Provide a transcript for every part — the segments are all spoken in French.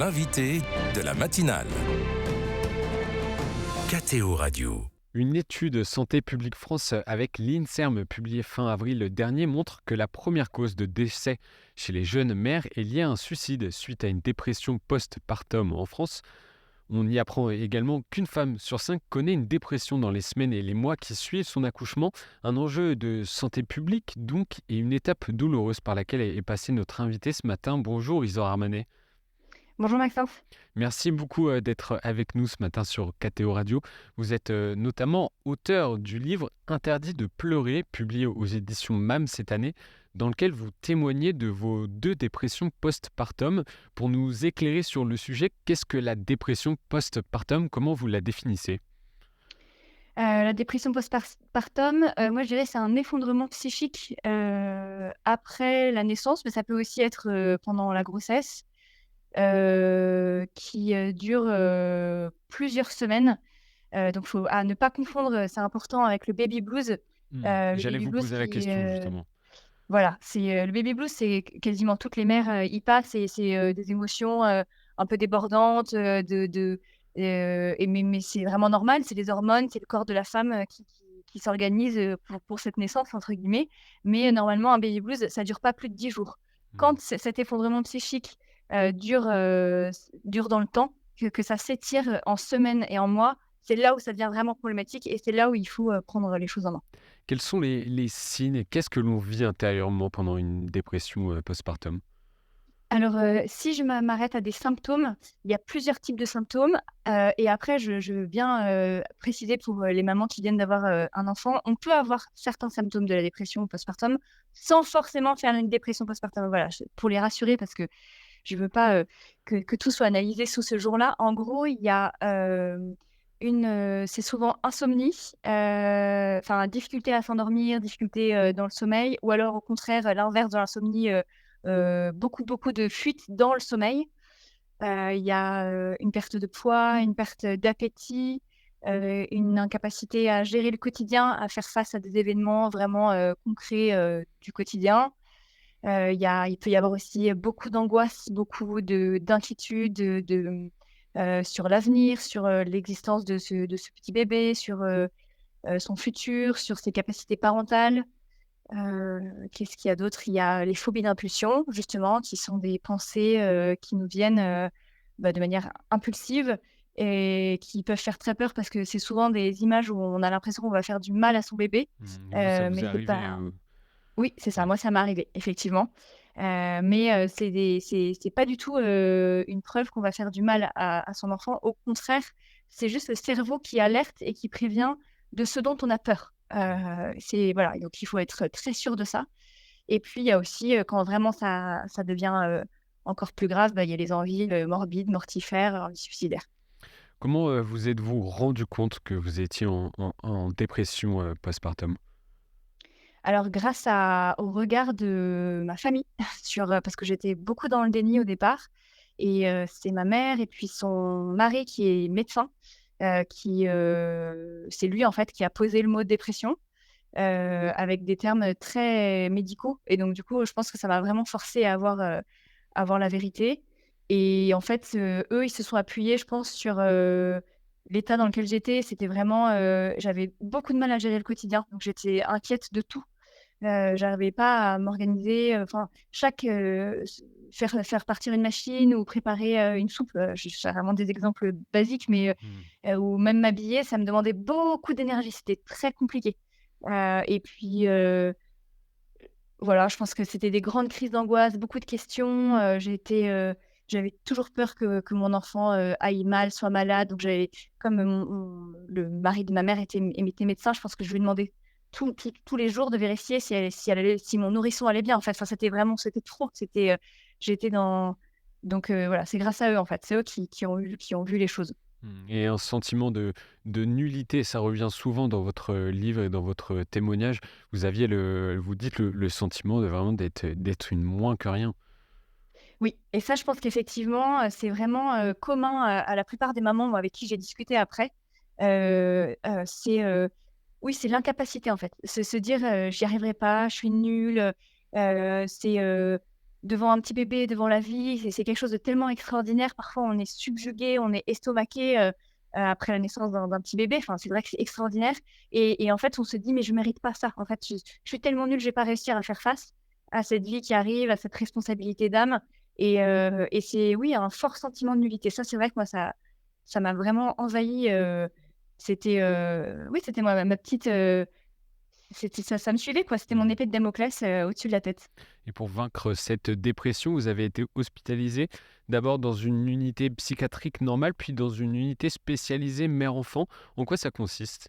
l'invité de la matinale. KTO Radio. Une étude Santé publique France avec l'INSERM publiée fin avril dernier montre que la première cause de décès chez les jeunes mères est liée à un suicide suite à une dépression post-partum en France. On y apprend également qu'une femme sur 5 connaît une dépression dans les semaines et les mois qui suivent son accouchement. Un enjeu de santé publique donc et une étape douloureuse par laquelle est passée notre invitée ce matin. Bonjour Isor Armanet. Bonjour Maxence. Merci beaucoup d'être avec nous ce matin sur KTO Radio. Vous êtes notamment auteur du livre Interdit de pleurer, publié aux éditions MAM cette année, dans lequel vous témoignez de vos 2 dépressions post-partum. Pour nous éclairer sur le sujet, qu'est-ce que la dépression post-partum? Comment vous la définissez? La dépression postpartum, moi je dirais c'est un effondrement psychique après la naissance, mais ça peut aussi être pendant la grossesse, qui dure plusieurs semaines. Donc faut à ne pas confondre, c'est important avec le baby blues. Le J'allais baby vous blues poser la qui question justement. voilà, c'est le baby blues, c'est quasiment toutes les mères y passent et c'est des émotions un peu débordantes, mais c'est vraiment normal, c'est les hormones, c'est le corps de la femme qui s'organise pour cette «naissance» entre guillemets. Mais normalement un baby blues, ça dure pas plus de 10 jours. Quand cet effondrement psychique dure dans le temps, que ça s'étire en semaines et en mois, c'est là où ça devient vraiment problématique et c'est là où il faut prendre les choses en main. Quels sont les signes? Qu'est-ce que l'on vit intérieurement pendant une dépression postpartum? Alors, si je m'arrête à des symptômes, il y a plusieurs types de symptômes, et après je veux bien préciser pour les mamans qui viennent d'avoir un enfant, on peut avoir certains symptômes de la dépression postpartum sans forcément faire une dépression postpartum. Voilà, pour les rassurer parce que je veux pas que tout soit analysé sous ce jour-là. En gros, il y a c'est souvent insomnie, enfin difficulté à s'endormir, difficulté dans le sommeil ou alors au contraire l'inverse de l'insomnie, beaucoup de fuite dans le sommeil. Il y a une perte de poids, une perte d'appétit, une incapacité à gérer le quotidien, à faire face à des événements vraiment concrets du quotidien. Il peut y avoir aussi beaucoup d'angoisse, beaucoup d'inquiétude, sur l'avenir, sur l'existence de ce petit bébé, sur son futur, sur ses capacités parentales. Qu'est-ce qu'il y a d'autre? Il y a les phobies d'impulsion, justement, qui sont des pensées qui nous viennent de manière impulsive et qui peuvent faire très peur parce que c'est souvent des images où on a l'impression qu'on va faire du mal à son bébé, Vous, ça vous mais est c'est arrivé pas. Oui, c'est ça, moi ça m'est arrivé, effectivement. Mais c'est pas du tout une preuve qu'on va faire du mal à son enfant. Au contraire, c'est juste le cerveau qui alerte et qui prévient de ce dont on a peur. C'est voilà, donc il faut être très sûr de ça. Et puis il y a aussi, quand vraiment ça devient encore plus grave, il y a les envies morbides, mortifères, envies suicidaires. Comment vous êtes-vous rendu compte que vous étiez en dépression postpartum? Alors grâce au regard de ma famille parce que j'étais beaucoup dans le déni au départ et c'est ma mère et puis son mari qui est médecin, c'est lui en fait qui a posé le mot dépression, avec des termes très médicaux et donc du coup, je pense que ça m'a vraiment forcée à voir la vérité et en fait, eux, ils se sont appuyés, je pense, sur l'état dans lequel j'étais. C'était vraiment, j'avais beaucoup de mal à gérer le quotidien, donc j'étais inquiète de tout. J'arrivais pas à m'organiser, enfin chaque, s faire partir une machine ou préparer une soupe, je c'est vraiment des exemples basiques, mais Mmh. ou même m'habiller, ça me demandait beaucoup d'énergie, c'était très compliqué. Et puis, voilà, je pense que c'était des grandes crises d'angoisse, beaucoup de questions, j'avais toujours peur que mon enfant aille mal, soit malade, donc j'avais comme le mari de ma mère était médecin, je pense que je lui demandais tous les jours de vérifier si mon nourrisson allait bien, en fait. Enfin, c'était trop, j'étais dans donc voilà, c'est grâce à eux, en fait. C'est eux qui ont vu les choses. Et un sentiment de nullité, ça revient souvent dans votre livre et dans votre témoignage. Vous dites le sentiment de vraiment d'être une moins que rien. Oui et ça, je pense qu'effectivement, c'est vraiment commun à la plupart des mamans, moi, avec qui j'ai discuté après. Oui, c'est l'incapacité, en fait. Se dire: «J'y arriverai pas, je suis nulle», c'est, devant un petit bébé, devant la vie, c'est quelque chose de tellement extraordinaire. Parfois, on est subjugué, on est estomaqué, après la naissance d'un petit bébé. Enfin, c'est vrai que c'est extraordinaire et en fait, on se dit: «Mais je mérite pas ça. En fait, je suis tellement nulle, je vais pas réussir à faire face à cette vie qui arrive, à cette responsabilité d'âme» et c'est oui, un fort sentiment de nullité. Ça, c'est vrai que moi, ça m'a vraiment envahie, c'était, oui, c'était moi ma petite, c'était ça me suivait quoi, c'était mon Mmh. épée de Damoclès, au-dessus de la tête. Et pour vaincre cette dépression, vous avez été hospitalisé d'abord dans une unité psychiatrique normale, puis dans une unité spécialisée mère-enfant. En quoi ça consiste?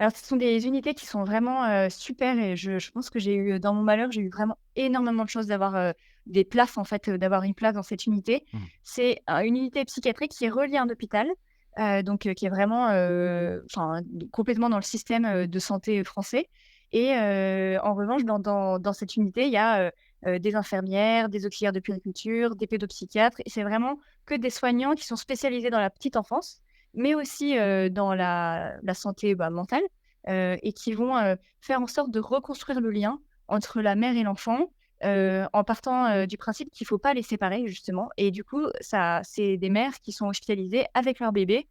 Alors ce sont des unités qui sont vraiment, super et je pense que j'ai eu, dans mon malheur, j'ai eu vraiment énormément de chance d'avoir, des places en fait, d'avoir une place dans cette unité. Mmh. C'est, une unité psychiatrique qui est reliée à un hôpital, donc qui est vraiment, enfin, complètement dans le système, de santé français et en revanche dans cette unité, il y a, des infirmières, des auxiliaires de puériculture, des pédopsychiatres et c'est vraiment que des soignants qui sont spécialisés dans la petite enfance, mais aussi, dans la santé, bah, mentale, et qui vont, faire en sorte de reconstruire le lien entre la mère et l'enfant, en partant, du principe qu'il faut pas les séparer justement et du coup, ça c'est des mères qui sont hospitalisées avec leur bébé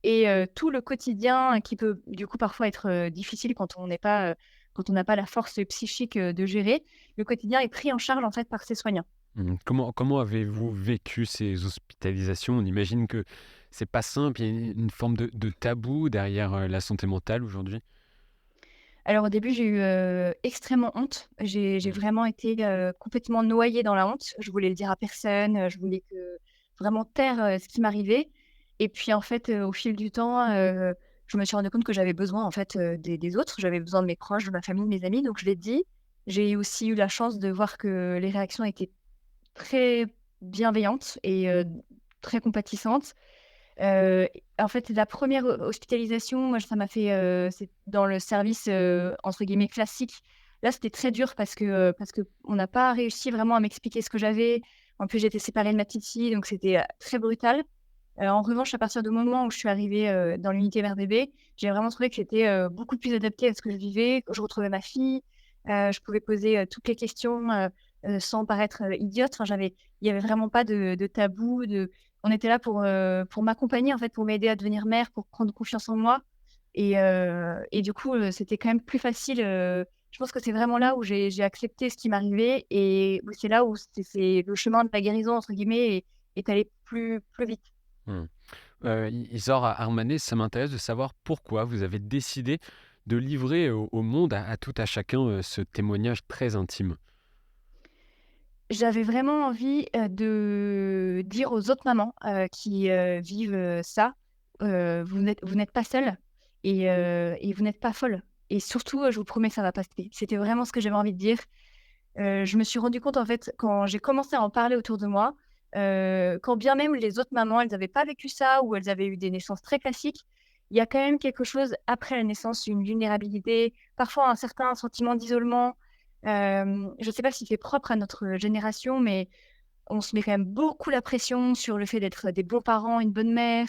et tout le quotidien qui peut du coup parfois être, difficile quand on n'a pas la force psychique, de gérer, le quotidien est pris en charge en fait par ces soignants. Mmh. Comment avez-vous vécu ces hospitalisations? On imagine que c'est pas simple, il y a une forme de tabou derrière, la santé mentale aujourd'hui? Alors au début, j'ai eu, extrêmement honte. J'ai Mmh. vraiment été, complètement noyée dans la honte. Je voulais le dire à personne, je voulais que vraiment taire, ce qui m'arrivait et puis en fait, au fil du temps, je me suis rendu compte que j'avais besoin en fait, des autres. J'avais besoin de mes proches, de ma famille, de mes amis, donc je l'ai dit. J'ai aussi eu la chance de voir que les réactions étaient très bienveillantes et très compatissantes. En fait, la première hospitalisation, moi, ça m'a fait, c'est dans le service, entre guillemets «classique». Là, c'était très dur parce qu'on n'a pas réussi vraiment à m'expliquer ce que j'avais. En plus, j'étais séparée de ma petite fille, donc c'était, très brutal. En revanche, à partir du moment où je suis arrivée, dans l'unité mère bébé, j'ai vraiment trouvé que j'étais, beaucoup plus adaptée à ce que je vivais, que je retrouvais ma fille, je pouvais poser, toutes les questions, sans paraître, idiote. Enfin, il y avait vraiment pas de tabou, on était là pour m'accompagner, en fait, pour m'aider à devenir mère, pour prendre confiance en moi et du coup, c'était quand même plus facile, je pense que c'est vraiment là où j'ai accepté ce qui m'arrivait et où c'est là où c'est «le chemin de la guérison» entre guillemets est allé plus vite. Mmh. Isor Armanet, ça m'intéresse de savoir pourquoi vous avez décidé de livrer au monde, à tout à chacun, ce témoignage très intime? J'avais vraiment envie, de dire aux autres mamans, qui, vivent, ça, vous n'êtes pas seules et vous n'êtes pas folles et surtout, je vous promets que ça va passer. C'était vraiment ce que j'avais envie de dire. Je me suis rendu compte, en fait, quand j'ai commencé à en parler autour de moi, quand bien même les autres mamans, elles avaient pas vécu ça ou elles avaient eu des naissances très classiques, il y a quand même quelque chose après la naissance, une vulnérabilité, parfois un certain sentiment d'isolement. Je ne sais pas si c'est propre à notre génération, mais on se met quand même beaucoup la pression sur le fait d'être des bons parents, une bonne mère.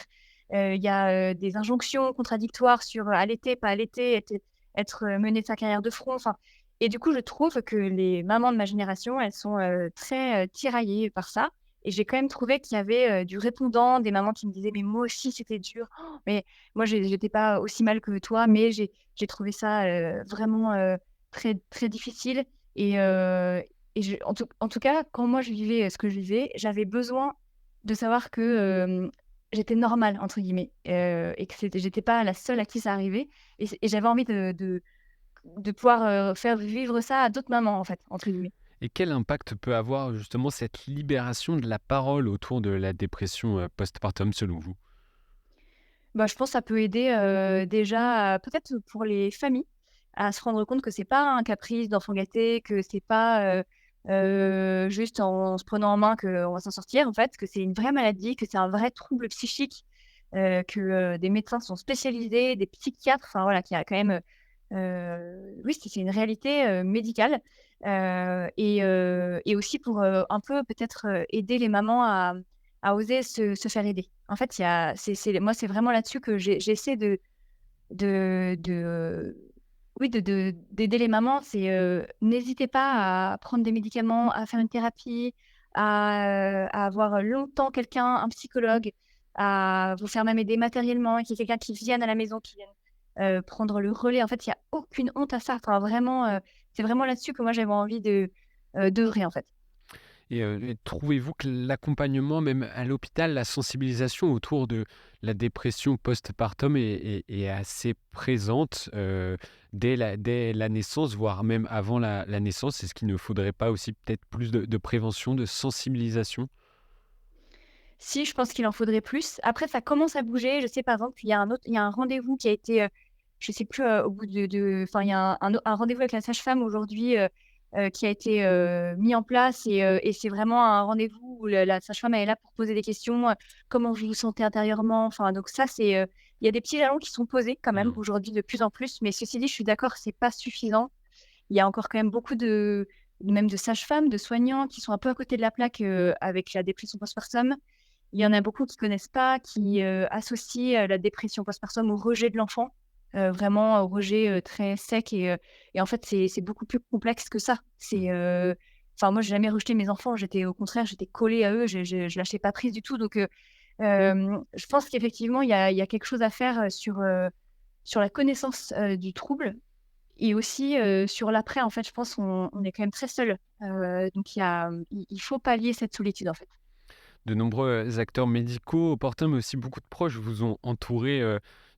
Il y a, des injonctions contradictoires sur, allaiter, pas allaiter, mener sa carrière de front, enfin et du coup, je trouve que les mamans de ma génération, elles sont, très, tiraillées par ça et j'ai quand même trouvé qu'il y avait, du répondant, des mamans qui me disaient: «Mais moi aussi, c'était dur. Oh, mais moi, j'étais pas aussi mal que toi, mais j'ai trouvé ça, vraiment, très très difficile» et en tout cas, quand moi je vivais, ce que je vivais, j'avais besoin de savoir que, j'étais «normale» entre guillemets, et que j'étais pas la seule à qui ça arrivait et j'avais envie de pouvoir, faire vivre ça à d'autres mamans en fait, entre guillemets. Et quel impact peut avoir justement cette libération de la parole autour de la dépression, postpartum selon vous? Bah, je pense que ça peut aider, déjà, peut-être pour les familles, à se rendre compte que c'est pas un caprice d'enfant gâté, que c'est pas, juste en se prenant en main qu'on va s'en sortir en fait, que c'est une vraie maladie, que c'est un vrai trouble psychique, que, des médecins sont spécialisés, des psychiatres, enfin voilà, qu'il y a quand même, oui, c'est une réalité, médicale, et aussi pour, un peu peut-être, aider les mamans à oser se faire aider. En fait, il y a c'est moi, c'est vraiment là-dessus que j'essaie de Oui, d'aider les mamans, c'est, n'hésitez pas à prendre des médicaments, à faire une thérapie, à avoir longtemps quelqu'un, un psychologue, à vous faire même aider matériellement, et qu'il y ait quelqu'un qui vienne à la maison, qui vienne, prendre le relais. En fait, il y a aucune honte à ça. Enfin vraiment, c'est vraiment là-dessus que moi j'avais envie d'œuvrer, en fait. Et trouvez-vous que l'accompagnement, même à l'hôpital, la sensibilisation autour de la dépression post-partum est assez présente, dès la naissance, voire même avant la naissance? Est-ce qu'il ne faudrait pas aussi peut-être plus de prévention, de sensibilisation? Si, je pense qu'il en faudrait plus. Après, ça commence à bouger. Je sais, par exemple, il y a un rendez-vous qui a été, je sais plus, au bout enfin, il y a un rendez-vous avec la sage-femme aujourd'hui, qui a été, mis en place, et c'est vraiment un rendez-vous où la sage-femme, elle est là pour poser des questions, comment vous vous sentez intérieurement? Enfin, donc ça, c'est, il y a des petits jalons qui sont posés quand même Mmh. aujourd'hui de plus en plus, mais ceci dit, je suis d'accord, c'est pas suffisant. Il y a encore quand même beaucoup même de sages-femmes, de soignants qui sont un peu à côté de la plaque, avec la dépression postpartum. Il y en a beaucoup qui connaissent pas, qui, associent, la dépression postpartum au rejet de l'enfant, vraiment au rejet, très sec, et en fait, c'est beaucoup plus complexe que ça. Mmh. Enfin moi, j'ai jamais rejeté mes enfants, au contraire, j'étais collée à eux, je lâchais pas prise du tout, donc je pense qu'effectivement, il y a quelque chose à faire, sur la connaissance, du trouble, et aussi, sur l'après. En fait, je pense on est quand même très seuls, donc il faut pallier cette solitude, en fait. De nombreux acteurs médicaux opportuns, mais aussi beaucoup de proches vous ont entouré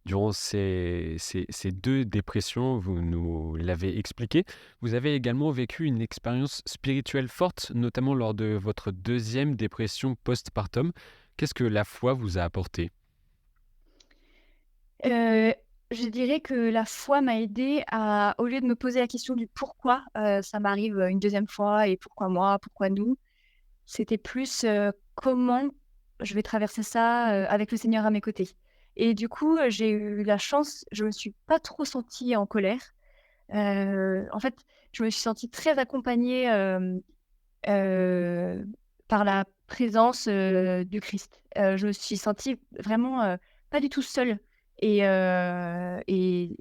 durant ces 2 dépressions, vous nous l'avez expliqué. Vous avez également vécu une expérience spirituelle forte, notamment lors de votre deuxième dépression postpartum. Qu'est-ce que la foi vous a apporté? Heu, je dirais que la foi m'a aidée à, au lieu de me poser la question du pourquoi, ça m'arrive, une deuxième fois, et pourquoi moi? Pourquoi nous? C'était plus, comment je vais traverser ça, avec le Seigneur à mes côtés? Et du coup, j'ai eu la chance, je me suis pas trop sentie en colère. En fait, je me suis sentie très accompagnée, heu, par la présence, du Christ. Je me suis sentie vraiment, pas du tout seule, et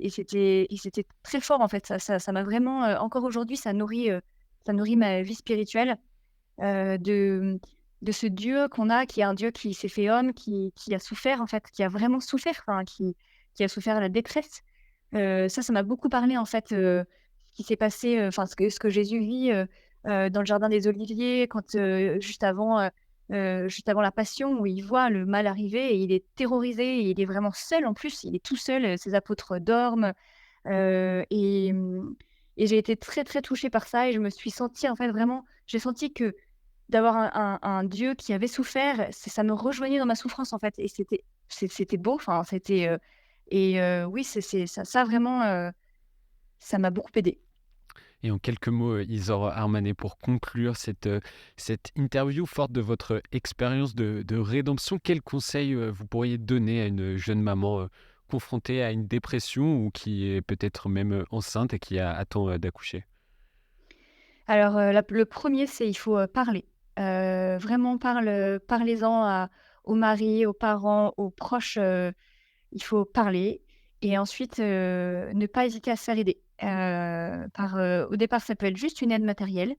c'était très fort, en fait. Ça m'a vraiment, encore aujourd'hui, ça nourrit ma vie spirituelle, heu, de de ce Dieu qu'on a, qui est un Dieu qui s'est fait homme, qui a souffert, en fait, qui a vraiment souffert, enfin, qui a souffert la détresse. Ça m'a beaucoup parlé, en fait, ce qui s'est passé, enfin, ce que Jésus vit, dans le jardin des Oliviers, quand, juste avant la Passion, où il voit le mal arriver, et il est terrorisé, et il est vraiment seul en plus, il est tout seul, ses apôtres dorment, et j'ai été très, très touchée par ça, et je me suis sentie, en fait, vraiment, j'ai senti que d'avoir un Dieu qui avait souffert, ça me rejoignait dans ma souffrance, en fait, et c'était beau, enfin, oui, c'est ça vraiment, ça m'a beaucoup aidée. Et en quelques mots, Isor Armanet, pour conclure cette interview forte de votre expérience de rédemption, quels conseils vous pourriez donner à une jeune maman confrontée à une dépression ou qui est peut-être même enceinte et qui attend d'accoucher? Alors, le 1er, c'est, il faut, parler. Vraiment, parlez-en au mari, aux parents, aux proches, il faut parler, et ensuite, ne pas hésiter à se faire aider. Au départ, ça peut être juste une aide matérielle,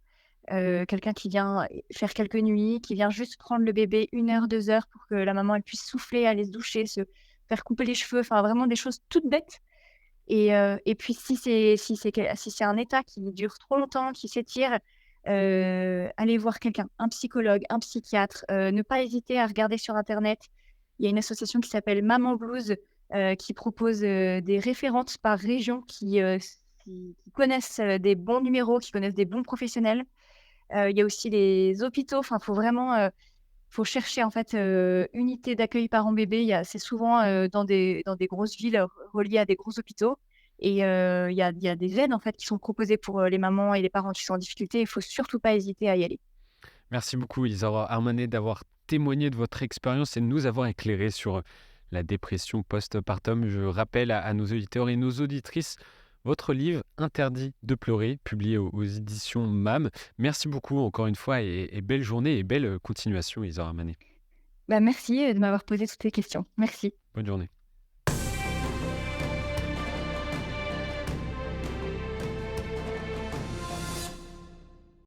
quelqu'un qui vient faire quelques nuits, qui vient juste prendre le bébé 1 heure, 2 heures, pour que la maman, elle puisse souffler, aller se doucher, se faire couper les cheveux, enfin vraiment des choses toutes bêtes. Et puis si c'est un état qui dure trop longtemps, qui s'étire, aller voir quelqu'un, un psychologue, un psychiatre, ne pas hésiter à regarder sur internet. Il y a une association qui s'appelle Maman Blues, qui propose, des référentes par région, qui connaissent, des bons numéros, qui connaissent des bons professionnels. Il y a aussi les hôpitaux, enfin, faut chercher, en fait, unité d'accueil parents-bébés. C'est souvent, dans des grosses villes, reliées à des gros hôpitaux, et il y a des aides, en fait, qui sont proposées pour, les mamans et les parents qui sont en difficulté. Il faut surtout pas hésiter à y aller. Merci beaucoup, Isor Armanet, d'avoir témoigné de votre expérience et de nous avoir éclairé sur la dépression post-partum. Je rappelle à nos auditeurs et nos auditrices votre livre Interdit de pleurer, publié aux éditions MAM. Merci beaucoup encore une fois et belle journée et belle continuation, Isor Armanet. Bah, merci, de m'avoir posé toutes ces questions. Merci. Bonne journée.